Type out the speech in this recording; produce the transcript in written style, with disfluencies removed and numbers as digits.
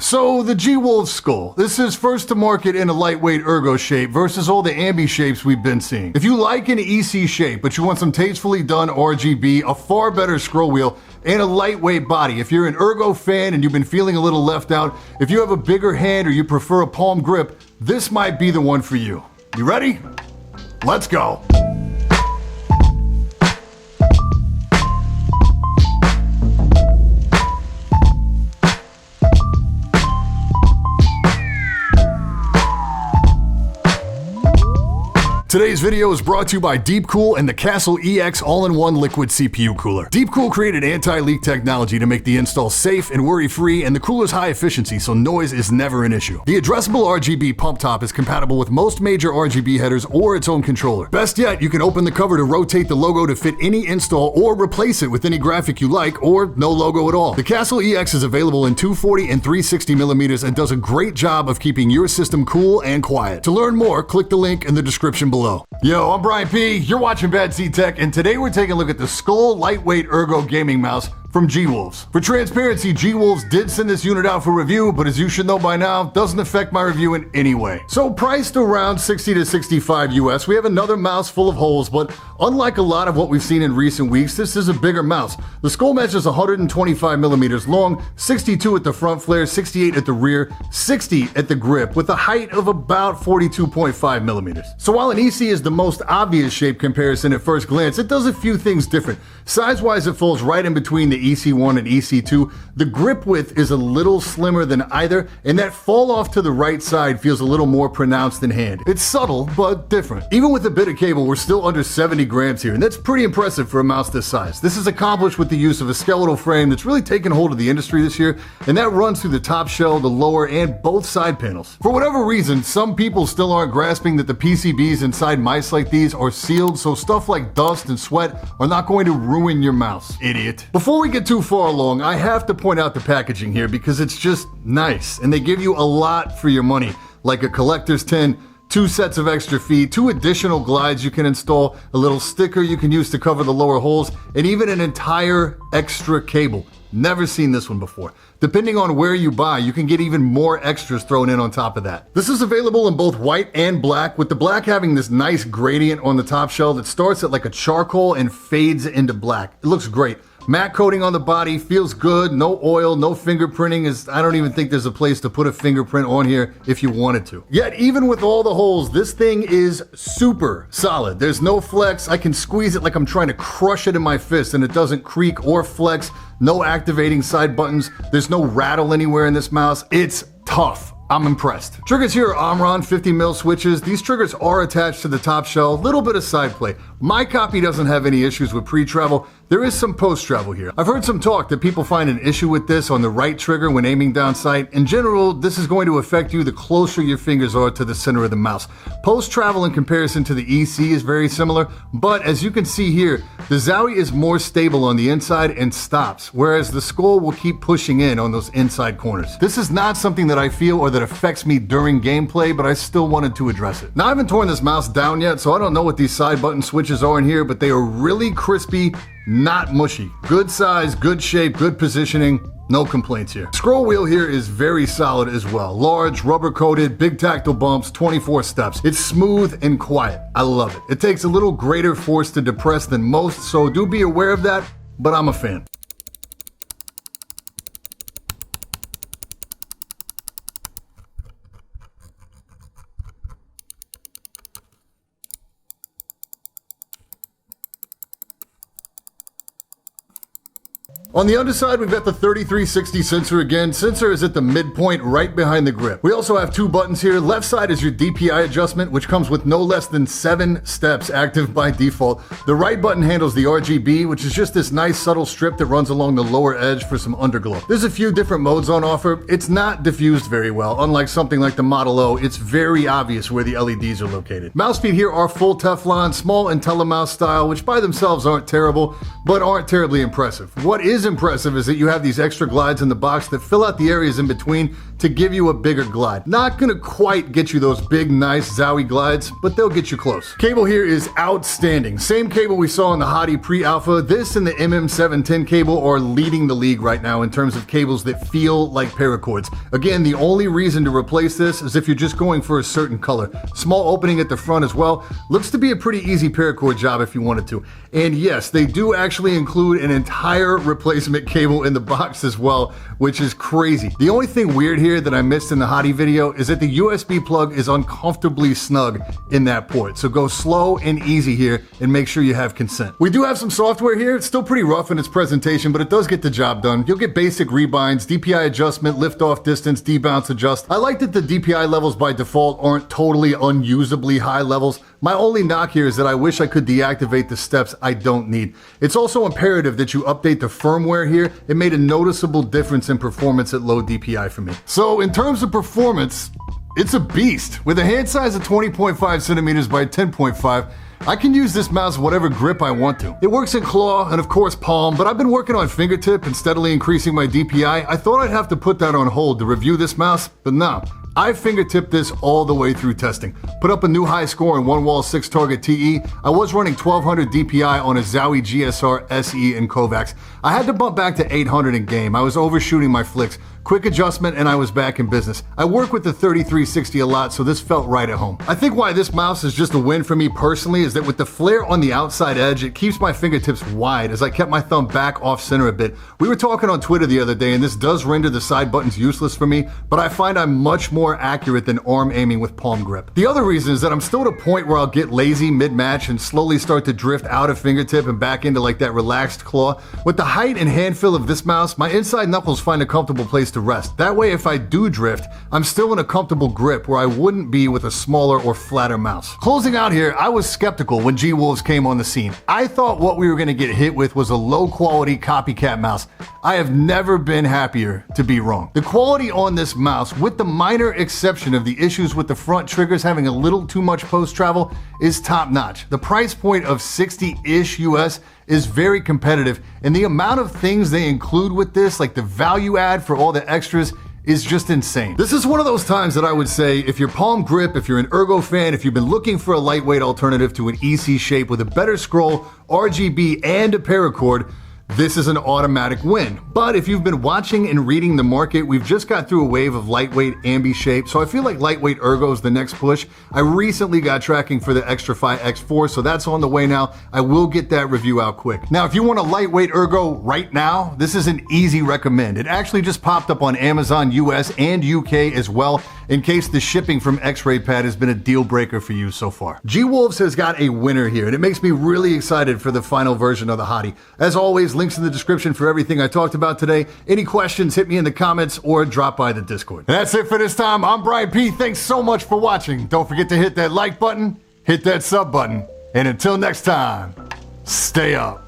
So the G-Wolves Skoll. This is first to market in a lightweight ergo shape versus all the ambi shapes we've been seeing. If you like an EC shape, but you want some tastefully done RGB, a far better scroll wheel, and a lightweight body, if you're an ergo fan and you've been feeling a little left out, if you have a bigger hand or you prefer a palm grip, this might be the one for you. You ready? Let's go. Today's video is brought to you by Deepcool and the Castle EX all-in-one liquid CPU cooler. Deepcool created anti-leak technology to make the install safe and worry-free, and the cooler's high efficiency, so noise is never an issue. The addressable RGB pump top is compatible with most major RGB headers or its own controller. Best yet, you can open the cover to rotate the logo to fit any install or replace it with any graphic you like, or no logo at all. The Castle EX is available in 240 and 360 millimeters and does a great job of keeping your system cool and quiet. To learn more, click the link in the description below. Yo, I'm Brian P. You're watching BadSeed Tech, and today we're taking a look at the Skoll Lightweight Ergo gaming mouse from G-Wolves. For transparency, G-Wolves did send this unit out for review, but as you should know by now, doesn't affect my review in any way. So priced around 60 to 65 US, we have another mouse full of holes, but unlike a lot of what we've seen in recent weeks, this is a bigger mouse. The Skoll measures 125 millimeters long, 62 at the front flare, 68 at the rear, 60 at the grip, with a height of about 42.5 millimeters. So while an EC is the most obvious shape comparison at first glance, it does a few things different. Size-wise, it falls right in between the EC1 and EC2. The grip width is a little slimmer than either, and that fall off to the right side feels a little more pronounced in hand. It's subtle, but different. Even with a bit of cable, we're still under 70 grams here, and that's pretty impressive for a mouse this size. This is accomplished with the use of a skeletal frame that's really taken hold of the industry this year, and that runs through the top shell, the lower, and both side panels. For whatever reason, some people still aren't grasping that the PCBs inside mice like these are sealed, so stuff like dust and sweat are not going to ruin your mouse. Idiot. Before we get too far along, I have to point out the packaging here because it's just nice, and they give you a lot for your money, like a collector's tin, 2 sets of extra feet, 2 additional glides you can install, a little sticker you can use to cover the lower holes, and even an entire extra cable. Never seen this one before. Depending on where you buy, you can get even more extras thrown in on top of that. This is available in both white and black, with the black having this nice gradient on the top shell that starts at like a charcoal and fades into black. It looks great. Matte coating on the body, feels good, no oil, no fingerprinting. I don't even think there's a place to put a fingerprint on here if you wanted to. Yet even with all the holes, this thing is super solid. There's no flex. I can squeeze it like I'm trying to crush it in my fist and it doesn't creak or flex. No activating side buttons. There's no rattle anywhere in this mouse. It's tough. I'm impressed. Triggers here are Omron 50mm switches. These triggers are attached to the top shell, little bit of side play. My copy doesn't have any issues with pre-travel. There is some post-travel here. I've heard some talk that people find an issue with this on the right trigger when aiming down sight. In general, this is going to affect you the closer your fingers are to the center of the mouse. Post-travel in comparison to the EC is very similar, but as you can see here, the Zowie is more stable on the inside and stops, whereas the Skoll will keep pushing in on those inside corners. This is not something that I feel or that affects me during gameplay, but I still wanted to address it. Now, I haven't torn this mouse down yet, so I don't know what these side button switches are in here, but they are really crispy, not mushy. Good size, good shape, good positioning. No complaints here. Scroll wheel here is very solid as well. Large, rubber coated, big tactile bumps, 24 steps. It's smooth and quiet. I love it. It takes a little greater force to depress than most, so do be aware of that, but I'm a fan. On the underside, we've got the 3360 sensor again. Sensor is at the midpoint right behind the grip. We also have 2 buttons here. Left side is your DPI adjustment, which comes with no less than 7 steps active by default. The right button handles the RGB, which is just this nice subtle strip that runs along the lower edge for some underglow. There's a few different modes on offer. It's not diffused very well. Unlike something like the Model O, it's very obvious where the LEDs are located. Mouse feet here are full Teflon, small IntelliMouse style, which by themselves aren't terrible, but aren't terribly impressive. What is impressive is that you have these extra glides in the box that fill out the areas in between to give you a bigger glide. Not gonna quite get you those big, nice Zowie glides, but they'll get you close. Cable here is outstanding. Same cable we saw in the Hati pre-alpha. This and the MM710 cable are leading the league right now in terms of cables that feel like paracords. Again, the only reason to replace this is if you're just going for a certain color. Small opening at the front as well. Looks to be a pretty easy paracord job if you wanted to. And yes, they do actually include an entire replacement cable in the box as well, which is crazy. The only thing weird here that I missed in the Hati video is that the USB plug is uncomfortably snug in that port. So go slow and easy here and make sure you have consent. We do have some software here. It's still pretty rough in its presentation, but it does get the job done. You'll get basic rebinds, DPI adjustment, lift-off distance, debounce adjust. I like that the DPI levels by default aren't totally unusably high levels. My only knock here is that I wish I could deactivate the steps I don't need. It's also imperative that you update the firmware here. It made a noticeable difference in performance at low DPI for me. So in terms of performance, it's a beast. With a hand size of 20.5 centimeters by 10.5, I can use this mouse whatever grip I want to. It works in claw and of course palm, but I've been working on fingertip and steadily increasing my DPI. I thought I'd have to put that on hold to review this mouse, but no. I fingertipped this all the way through testing. Put up a new high score in 1-wall 6-target TE. I was running 1200 DPI on a Zowie GSR SE and Kovacs. I had to bump back to 800 in game. I was overshooting my flicks. Quick adjustment and I was back in business. I work with the 3360 a lot, so this felt right at home. I think why this mouse is just a win for me personally is that with the flare on the outside edge, it keeps my fingertips wide as I kept my thumb back off center a bit. We were talking on Twitter the other day and this does render the side buttons useless for me, but I find I'm much more accurate than arm aiming with palm grip. The other reason is that I'm still at a point where I'll get lazy mid-match and slowly start to drift out of fingertip and back into like that relaxed claw. With the height and hand feel of this mouse, my inside knuckles find a comfortable place to rest. That way, if I do drift, I'm still in a comfortable grip where I wouldn't be with a smaller or flatter mouse. Closing out here, I was skeptical when G-Wolves came on the scene. I thought what we were going to get hit with was a low-quality copycat mouse. I have never been happier to be wrong. The quality on this mouse, with the minor exception of the issues with the front triggers having a little too much post-travel, is top-notch. The price point of 60-ish US is very competitive, and the amount of things they include with this, like the value add for all the extras, is just insane. This is one of those times that I would say if you're palm grip, if you're an ergo fan, if you've been looking for a lightweight alternative to an EC shape with a better scroll, RGB, and a paracord, this is an automatic win. But if you've been watching and reading the market, we've just got through a wave of lightweight ambi shape, so I feel like lightweight ergo is the next push. I recently got tracking for the Xtrfy X4, so that's on the way now. I will get that review out quick. Now, if you want a lightweight ergo right now, this is an easy recommend. It actually just popped up on Amazon US and UK as well, in case the shipping from X-Ray Pad has been a deal breaker for you so far. G-Wolves has got a winner here, and it makes me really excited for the final version of the Hati. As always, links in the description for everything I talked about today. Any questions, hit me in the comments or drop by the Discord. And that's it for this time. I'm Brian P. Thanks so much for watching. Don't forget to hit that like button, hit that sub button, and until next time, stay up.